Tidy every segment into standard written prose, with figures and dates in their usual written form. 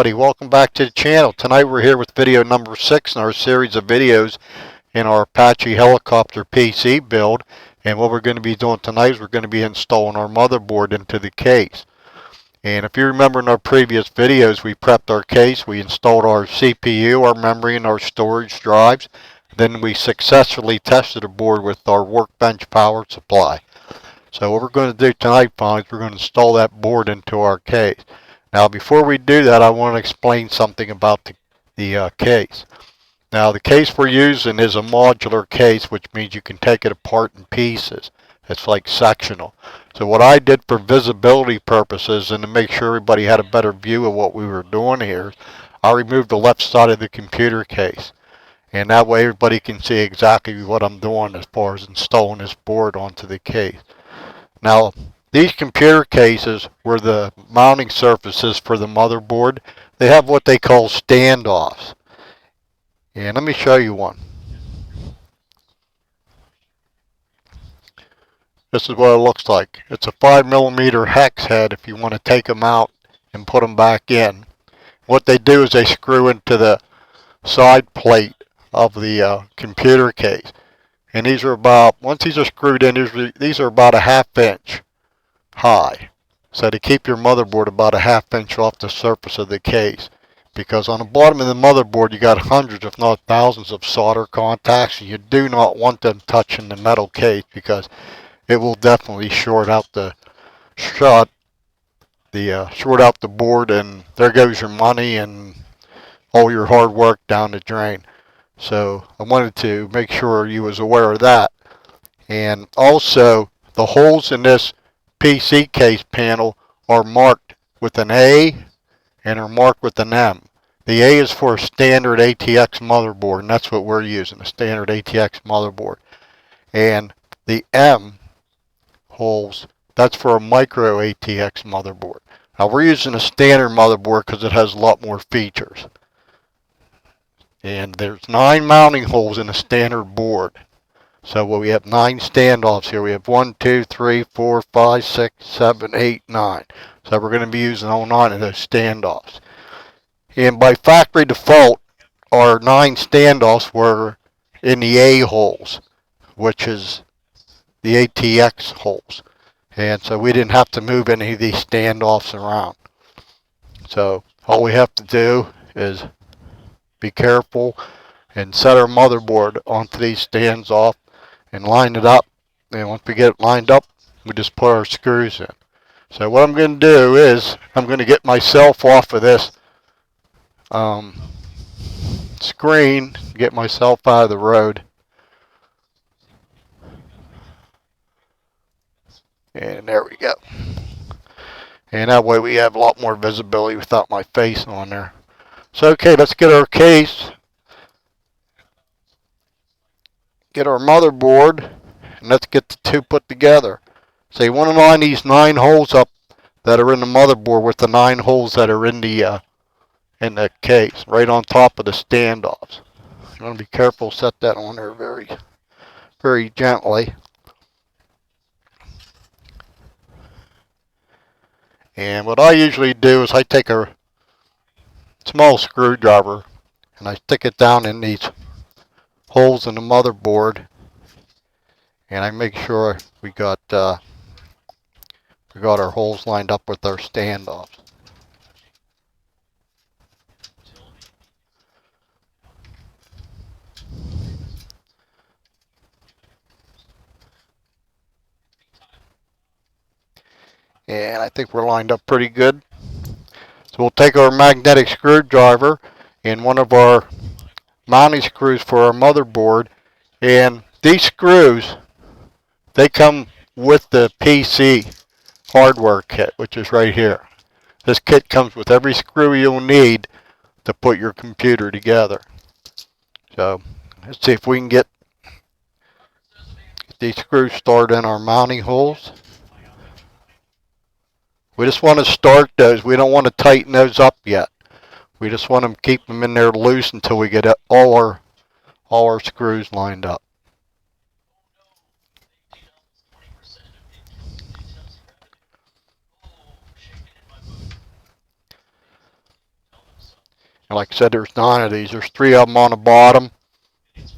everybody, welcome back to the channel. Tonight we're here with video number 6 in our series of videos in our Apache helicopter PC build. And what we're going to be doing tonight is we're going to be installing our motherboard into the case. And if you remember in our previous videos, we prepped our case, we installed our CPU, our memory, and our storage drives. Then we successfully tested the board with our workbench power supply. So what we're going to do tonight, finally, is we're going to install that board into our case. Now, before we do that, I want to explain something about the case. Now, the case we're using is a modular case, which means you can take it apart in pieces. It's like sectional. So what I did for visibility purposes and to make sure everybody had a better view of what we were doing here, I removed the left side of the computer case. And that way everybody can see exactly what I'm doing as far as installing this board onto the case. Now, these computer cases were the mounting surfaces for the motherboard. They have what they call standoffs. And let me show you one. This is what it looks like. It's a 5mm hex head if you want to take them out and put them back in. What they do is they screw into the side plate of the computer case. And these are about, once these are screwed in, these are about a 1/2 inch high. So to keep your motherboard about a 1/2 inch off the surface of the case. Because on the bottom of the motherboard you got hundreds if not thousands of solder contacts. And you do not want them touching the metal case because it will definitely short out the board, and there goes your money and all your hard work down the drain. So I wanted to make sure you was aware of that. And also the holes in this PC case panel are marked with an A and are marked with an M. The A is for a standard ATX motherboard, and that's what we're using, a standard ATX motherboard. And the M holes, that's for a micro ATX motherboard. Now we're using a standard motherboard because it has a lot more features. And there's 9 mounting holes in a standard board. So we have 9 standoffs here. We have 1, 2, 3, 4, 5, 6, 7, 8, 9. So we're going to be using all 9 of those standoffs. And by factory default, our 9 standoffs were in the A holes, which is the ATX holes. And so we didn't have to move any of these standoffs around. So all we have to do is be careful and set our motherboard onto these standoffs and line it up. And once we get it lined up, we just put our screws in. So what I'm going to do is I'm going to get myself off of this screen, get myself out of the road. And there we go. And that way we have a lot more visibility without my face on there. So okay, let's get our case, get our motherboard, and let's get the two put together. So you want to line these 9 holes up that are in the motherboard with the 9 holes that are in the case, right on top of the standoffs. You want to be careful, set that on there very, very gently. And what I usually do is I take a small screwdriver and I stick it down in these holes in the motherboard, and I make sure we got our holes lined up with our standoffs. And I think we're lined up pretty good. So we'll take our magnetic screwdriver and one of our mounting screws for our motherboard. And these screws, they come with the PC hardware kit, which is right here. This kit comes with every screw you'll need to put your computer together. So let's see if we can get these screws started in our mounting holes. We just want to start those. We don't want to tighten those up yet. We just want to keep them in there loose until we get all our screws lined up. And like I said, there's 9 of these. There's 3 of them on the bottom,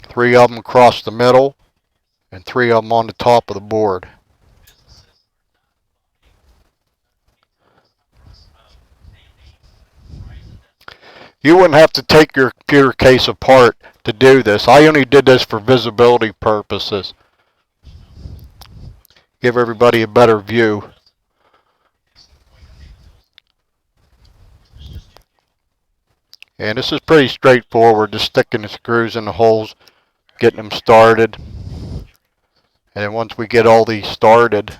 3 of them across the middle, and 3 of them on the top of the board. You wouldn't have to take your computer case apart to do this. I only did this for visibility purposes. Give everybody a better view. And this is pretty straightforward, just sticking the screws in the holes, getting them started. And then once we get all these started,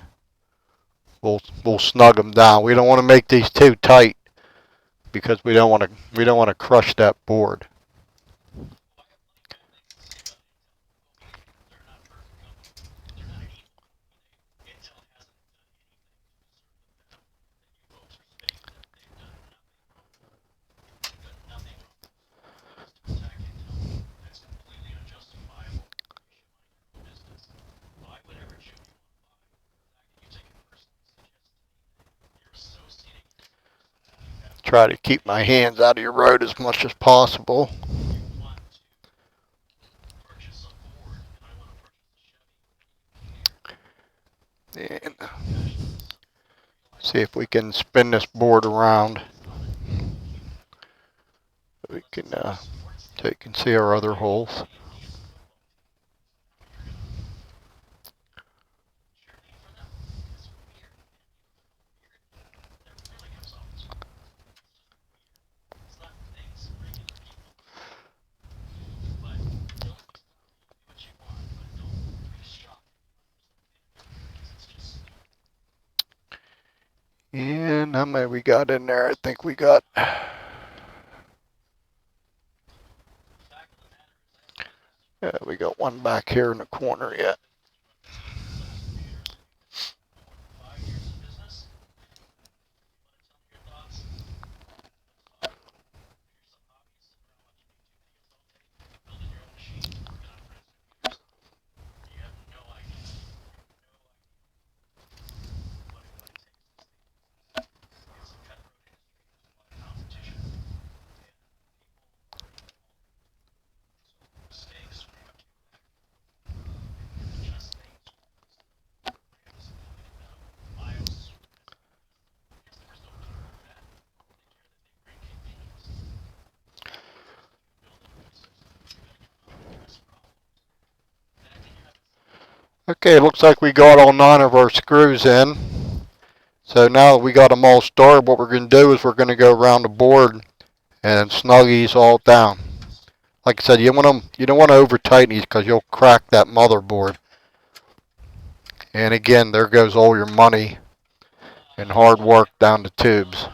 we'll snug them down. We don't want to make these too tight because we don't want to crush that board. Try to keep my hands out of your road as much as possible. And see if we can spin this board around. We can so you can see our other holes. And how many we got in there? I think we got we got one back here in the corner yet. Okay, it looks like we got all 9 of our screws in. So now that we got them all started, what we're going to do is we're going to go around the board and snug these all down. Like I said, you don't want to over tighten these because you'll crack that motherboard. And again, there goes all your money and hard work down the tubes.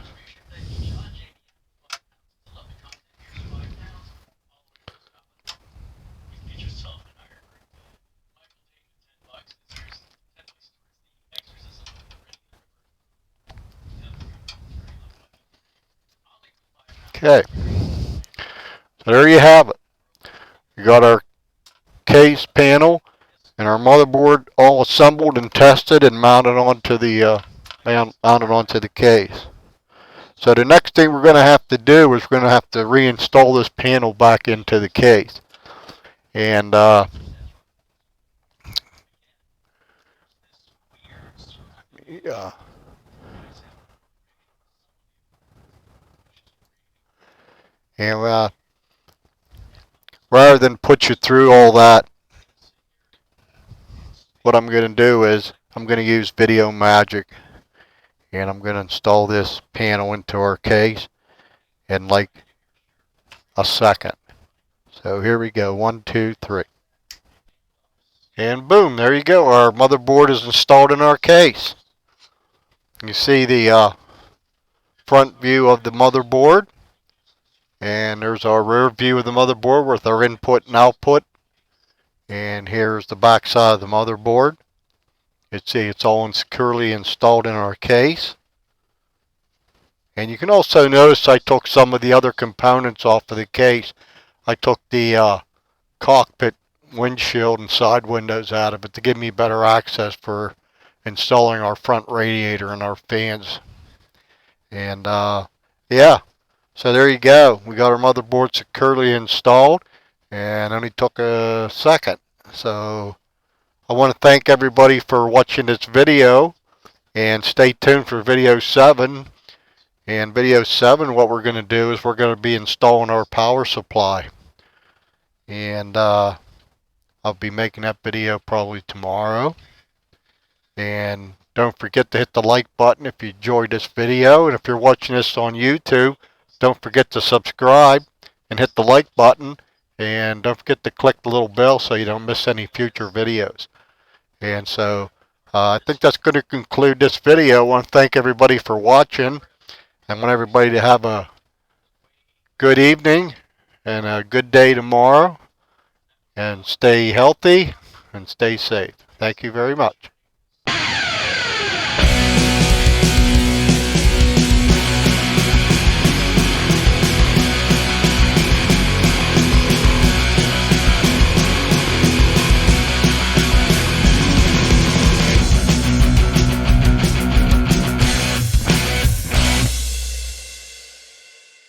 Okay, so there you have it. We got our case panel and our motherboard all assembled and tested and mounted onto the case. So the next thing we're going to have to do is we're going to have to reinstall this panel back into the case. And yeah. And rather than put you through all that, what I'm going to do is I'm going to use Video Magic, and I'm going to install this panel into our case in like a second. So here we go, 1, 2, 3. And boom, there you go. Our motherboard is installed in our case. You see the front view of the motherboard. And there's our rear view of the motherboard with our input and output. And here's the back side of the motherboard. It's all securely installed in our case. And you can also notice I took some of the other components off of the case. I took the cockpit windshield and side windows out of it to give me better access for installing our front radiator and our fans. And yeah. So there you go. We got our motherboard securely installed and only took a second. So I want to thank everybody for watching this video and stay tuned for video 7. And video 7, what we're going to do is we're going to be installing our power supply. And I'll be making that video probably tomorrow. And don't forget to hit the like button if you enjoyed this video. And if you're watching this on YouTube, don't forget to subscribe and hit the like button. And don't forget to click the little bell so you don't miss any future videos. And so I think that's going to conclude this video. I want to thank everybody for watching. I want everybody to have a good evening and a good day tomorrow. And stay healthy and stay safe. Thank you very much.